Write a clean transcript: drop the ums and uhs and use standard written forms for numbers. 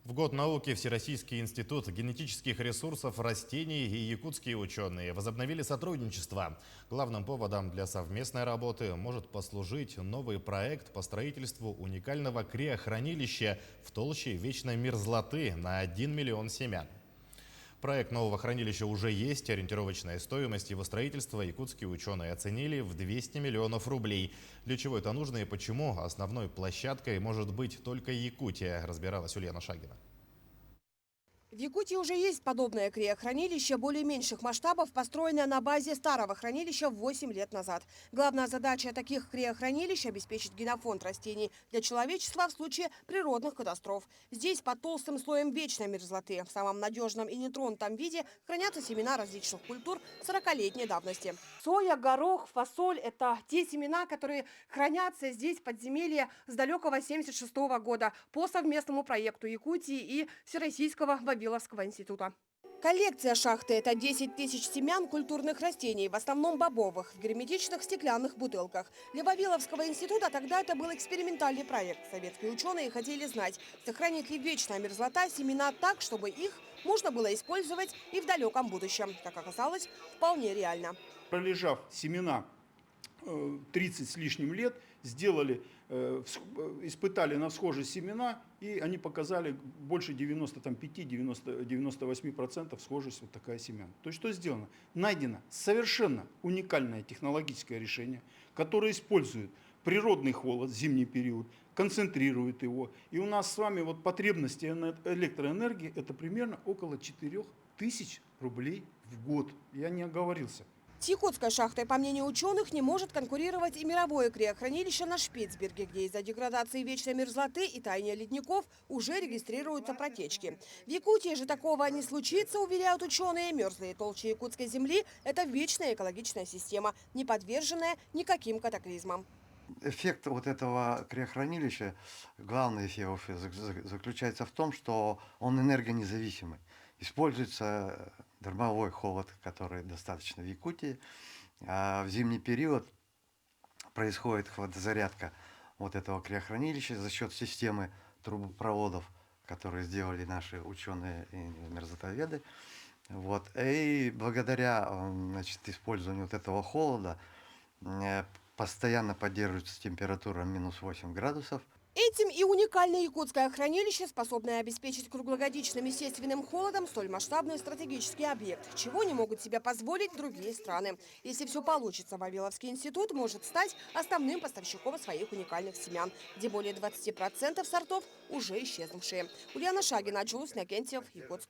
В год науки Всероссийский институт генетических ресурсов растений и якутские ученые возобновили сотрудничество. Главным поводом для совместной работы может послужить новый проект по строительству уникального криохранилища в толще вечной мерзлоты на 1 миллион семян. Проект нового хранилища уже есть. Ориентировочная стоимость его строительства якутские ученые оценили в 200 миллионов рублей. Для чего это нужно и почему основной площадкой может быть только Якутия, разбиралась Ульяна Шагина. В Якутии уже есть подобное криохранилище более меньших масштабов, построенное на базе старого хранилища 8 лет назад. Главная задача таких криохранилищ – обеспечить генофонд растений для человечества в случае природных катастроф. Здесь под толстым слоем вечной мерзлоты в самом надежном и нетронутом виде хранятся семена различных культур 40-летней давности. Соя, горох, фасоль – это те семена, которые хранятся здесь в подземелье с далекого 1976 года по совместному проекту Якутии и Всероссийского Вавиловского института. Коллекция шахты – это 10 тысяч семян культурных растений, в основном бобовых, в герметичных стеклянных бутылках. Для Вавиловского института тогда это был экспериментальный проект. Советские ученые хотели знать, сохранит ли вечная мерзлота семена так, чтобы их можно было использовать и в далеком будущем. Как оказалось, вполне реально. Пролежав семена 30 с лишним лет, испытали на схожесть семена, и они показали больше 95-98% схожесть вот такая семян. То есть что сделано? Найдено совершенно уникальное технологическое решение, которое использует природный холод в зимний период, концентрирует его. И у нас с вами вот потребности электроэнергии это примерно около 4000 рублей в год. Я не оговорился. С якутской шахтой, по мнению ученых, не может конкурировать и мировое криохранилище на Шпицберге, где из-за деградации вечной мерзлоты и таяния ледников уже регистрируются протечки. В Якутии же такого не случится, уверяют ученые. Мерзлые толщи якутской земли – это вечная экологичная система, не подверженная никаким катаклизмам. Эффект вот этого криохранилища, главный эффект заключается в том, что он энергонезависимый. Используется дармовой холод, который достаточно в Якутии. А в зимний период происходит хладозарядка вот этого криохранилища за счет системы трубопроводов, которые сделали наши ученые и мерзлотоведы. Вот. И благодаря, значит, использованию вот этого холода постоянно поддерживается температура минус 8 градусов. Этим и уникальное якутское хранилище, способное обеспечить круглогодичным естественным холодом столь масштабный стратегический объект, чего не могут себе позволить другие страны. Если все получится, Вавиловский институт может стать основным поставщиком своих уникальных семян, где более 20% сортов уже исчезнувшие. Ульяна Шагина, Джулус Нягентьев, Якутск.